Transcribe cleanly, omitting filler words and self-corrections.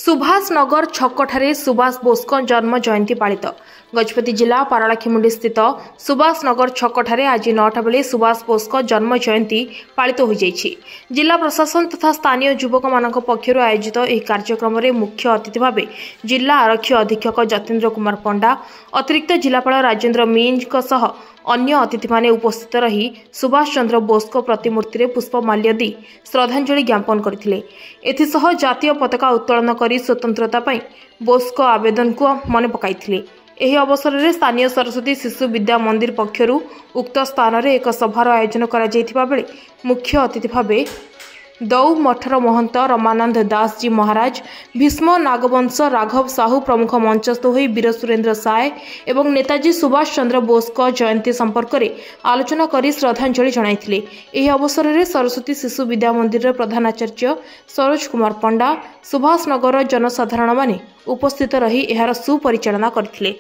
सुभाष नगर छकठारे सुभाष बोसको जन्म जयंती पालित। गजपति जिला पारलाखिमुंडी स्थित सुभाष नगर छकठारे आज 9टा बेले सुभाष बोसको जन्म जयंती पालित हो जाइछि। जिला प्रशासन तथा स्थानीय युवक मानक पक्षरु आयोजित यह कार्यक्रम में मुख्य अतिथि भाव जिला आरक्षी अधीक्षक जतेन्द्र कुमार पंडा, अतिरिक्त जिलापाल राजेन्द्र मींज सह अन्य अतिथि माने उपस्थित रही सुभाष चंद्र बोसको प्रतिमूर्ति में पुष्पमाल्य दी श्रद्धांजलि ज्ञापन करथिले। एथिसह जातीय पताका उत्तोलन करी स्वतंत्रता पाई बोसको आवेदन को मन पकाइथिले। एही अवसर में स्थानीय सरस्वती शिशु विद्या मंदिर पक्षरु उक्त स्थान में एक सभार आयोजन करा जायथिबा बेले मुख्य अतिथि भावे दौ मठर महंत रमानंद दास जी महाराज, भीष्म नागवंश राघव साहू प्रमुख मंचस्थ होई वीर सुरेंद्र साय एवं नेताजी सुभाष चंद्र बोसको जयंती संपर्क में आलोचना करी श्रद्धांजलि जणाइथिले। एही अवसर में सरस्वती शिशु विद्या मंदिर प्रधानाचार्य सरोज कुमार पंडा, सुभाष नगर जनसाधारण माने उपस्थित रही एहार सुपरिचालना करथिले।